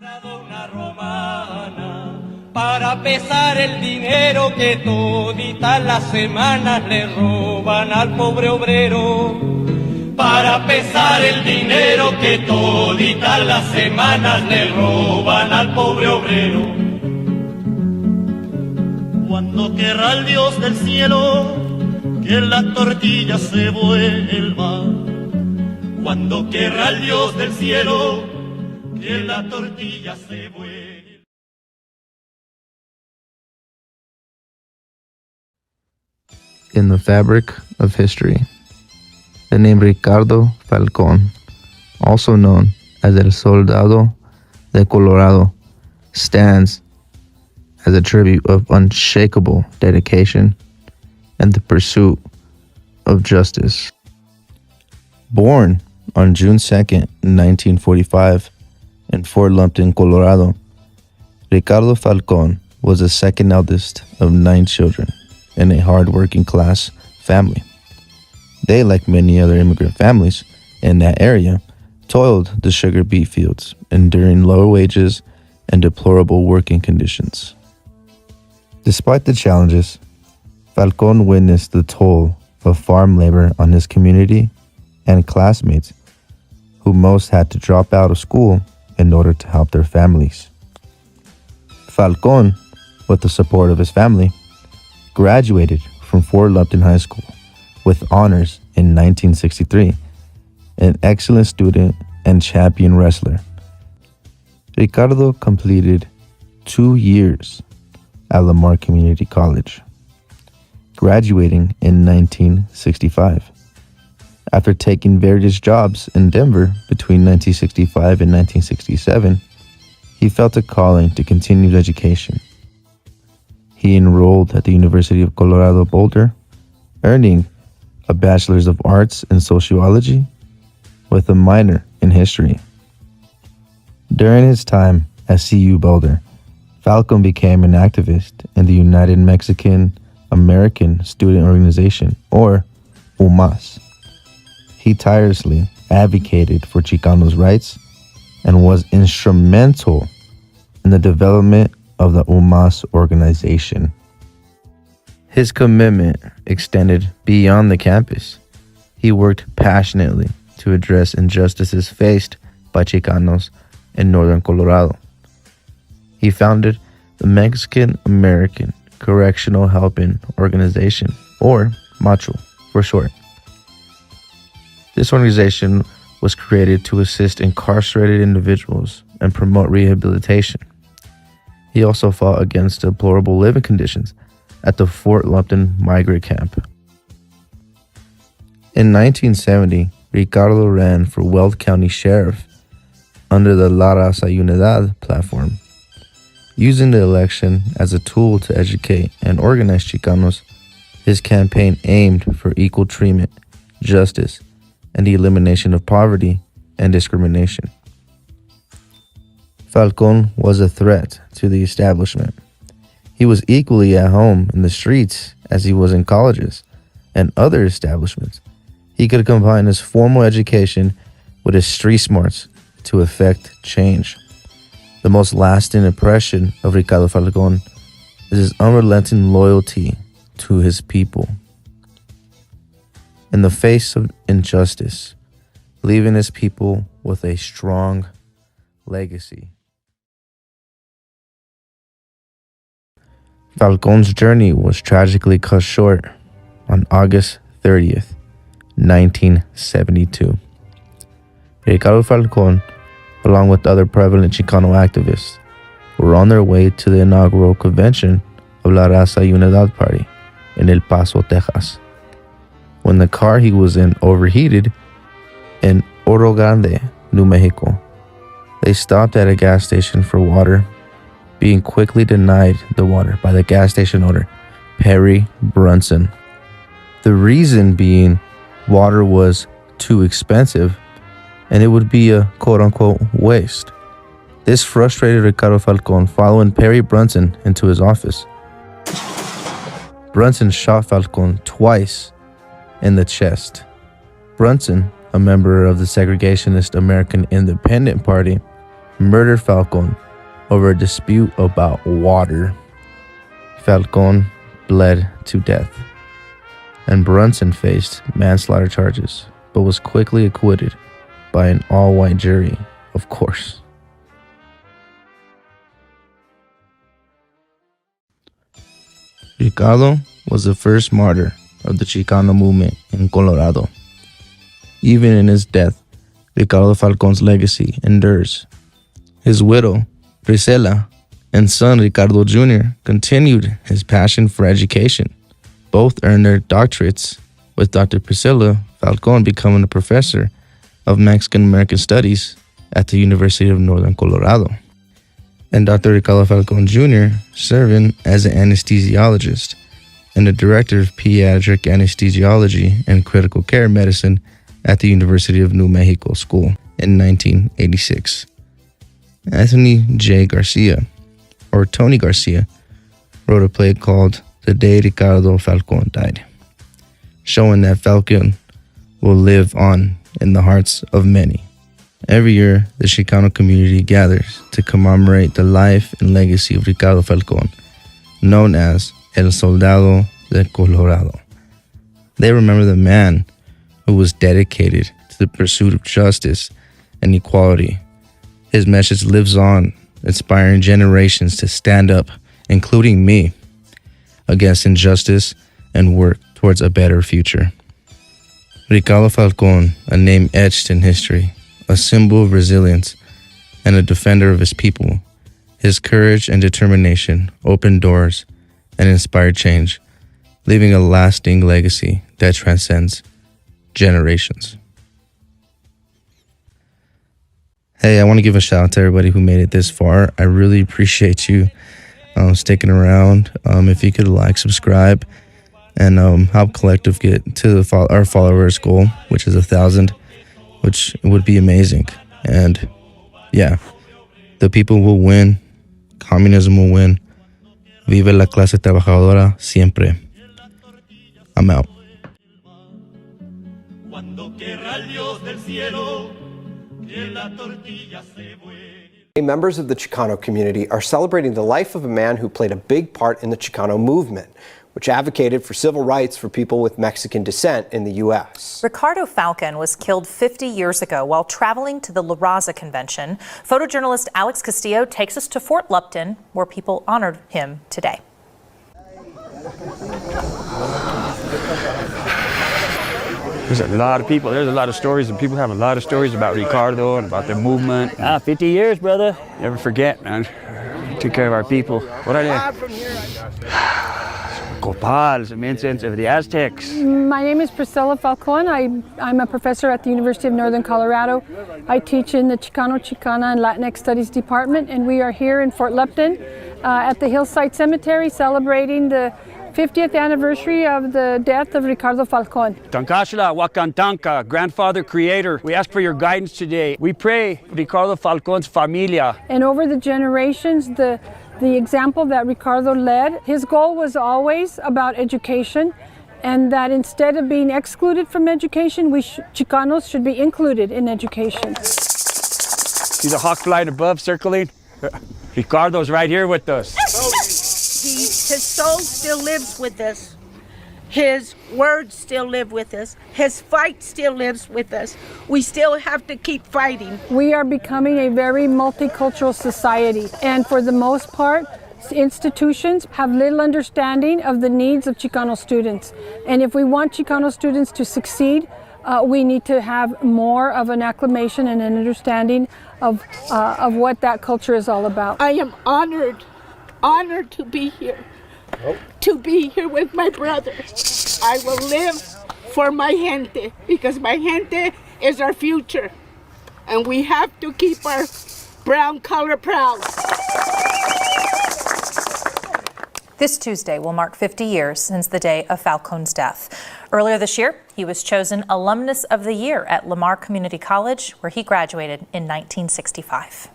Una romana para pesar el dinero que toditas las semanas le roban al pobre obrero. Para pesar el dinero que toditas las semanas le roban al pobre obrero. Cuando querrá el Dios del cielo que la tortilla se vuelva. Cuando querrá el Dios del cielo que la tortilla se vuelva. In the fabric of history, the name Ricardo Falcon, also known as El Soldado de Colorado, stands as a tribute of unshakable dedication and the pursuit of justice. Born on June 2nd, 1945, in Fort Lumpton, Colorado, Ricardo Falcon was the second eldest of 9 children in a hard-working class family. They, like many other immigrant families in that area, toiled the sugar beet fields, enduring low wages and deplorable working conditions. Despite the challenges, Falcon witnessed the toll of farm labor on his community and classmates, who most had to drop out of school in order to help their families. Falcon, with the support of his family, graduated from Fort Lumpton High School with honors in 1963, an excellent student and champion wrestler. Ricardo completed 2 years at Lamar Community College, graduating in 1965. After taking various jobs in Denver between 1965 and 1967, he felt a calling to continue education. He enrolled at the University of Colorado Boulder, earning a Bachelor's of Arts in Sociology with a minor in History. During his time at CU Boulder, Falcon became an activist in the United Mexican American Student Organization, or UMAS. He tirelessly advocated for Chicanos' rights and was instrumental in the development of the UMAS organization. His commitment extended beyond the campus. He worked passionately to address injustices faced by Chicanos in northern Colorado. He founded the Mexican American Correctional Helping Organization, or MACHO for short. This organization was created to assist incarcerated individuals and promote rehabilitation. He also fought against deplorable living conditions at the Fort Lumpton migrant camp. In 1970, Ricardo ran for Weld County Sheriff under the La Raza Unidad platform. Using the election as a tool to educate and organize Chicanos, his campaign aimed for equal treatment, justice, and the elimination of poverty and discrimination. Falcon was a threat to the establishment. He was equally at home in the streets as he was in colleges and other establishments. He could combine his formal education with his street smarts to effect change. The most lasting impression of Ricardo Falcon is his unrelenting loyalty to his people. In the face of injustice, leaving his people with a strong legacy. Falcon's journey was tragically cut short on August 30th, 1972. Ricardo Falcon, along with other prevalent Chicano activists, were on their way to the inaugural convention of La Raza Unidad Party in El Paso, Texas, when the car he was in overheated in Oro Grande, New Mexico. They stopped at a gas station for water, being quickly denied the water by the gas station owner, Perry Brunson. The reason being water was too expensive and it would be a quote-unquote waste. This frustrated Ricardo Falcon, following Perry Brunson into his office. Brunson shot Falcon twice in the chest. Brunson, a member of the segregationist American Independent Party, murdered Falcon over a dispute about water. Falcon bled to death, and Brunson faced manslaughter charges, but was quickly acquitted by an all-white jury, of course. Ricardo was the first martyr of the Chicano movement in Colorado. Even in his death, Ricardo Falcon's legacy endures. His widow, Priscilla, and son Ricardo Jr. continued his passion for education. Both earned their doctorates, with Dr. Priscilla Falcon becoming a professor of Mexican-American Studies at the University of Northern Colorado, and Dr. Ricardo Falcon Jr. serving as an anesthesiologist and the director of pediatric anesthesiology and critical care medicine at the University of New Mexico School in 1986. Anthony J. Garcia, or Tony Garcia, wrote a play called The Day Ricardo Falcon Died, showing that Falcon will live on in the hearts of many. Every year, the Chicano community gathers to commemorate the life and legacy of Ricardo Falcon, known as El Soldado de Colorado. They remember the man who was dedicated to the pursuit of justice and equality. His message lives on, inspiring generations to stand up, including me, against injustice and work towards a better future. Ricardo Falcon, a name etched in history, a symbol of resilience, and a defender of his people. His courage and determination opened doors and inspired change, leaving a lasting legacy that transcends generations. Hey, I want to give a shout out to everybody who made it this far. I really appreciate you sticking around. If you could like, subscribe, and help Collective get to our followers goal, which is 1,000, which would be amazing. And yeah, the people will win. Communism will win. Vive la clase trabajadora siempre. I'm out. Members of the Chicano community are celebrating the life of a man who played a big part in the Chicano movement, which advocated for civil rights for people with Mexican descent in the U.S. Ricardo Falcon was killed 50 years ago while traveling to the La Raza convention. Photojournalist Alex Castillo takes us to Fort Lupton, where people honored him today. There's a lot of people, there's a lot of stories, and people have a lot of stories about Ricardo and about the movement. 50 years, brother. Never forget, man. Took care of our people. What are they? Copals, the main sense of the Aztecs. My name is Priscilla Falcon. I'm a professor at the University of Northern Colorado. I teach in the Chicano, Chicana, and Latinx Studies Department, and we are here in Fort Lupton at the Hillside Cemetery celebrating the 50th anniversary of the death of Ricardo Falcon. Tankashla, Wakantanka, grandfather creator. We ask for your guidance today. We pray for Ricardo Falcon's familia. And over the generations, the example that Ricardo led, his goal was always about education, and that instead of being excluded from education, Chicanos should be included in education. See the hawk flying above, circling? Ricardo's right here with us. His soul still lives with us. His words still live with us. His fight still lives with us. We still have to keep fighting. We are becoming a very multicultural society, and for the most part, institutions have little understanding of the needs of Chicano students. And if we want Chicano students to succeed, we need to have more of an acclimation and an understanding of what that culture is all about. I am honored to be here. To be here with my brother. I will live for my gente, because my gente is our future. And we have to keep our brown color proud. This Tuesday will mark 50 years since the day of Falcon's death. Earlier this year, he was chosen Alumnus of the Year at Lamar Community College, where he graduated in 1965.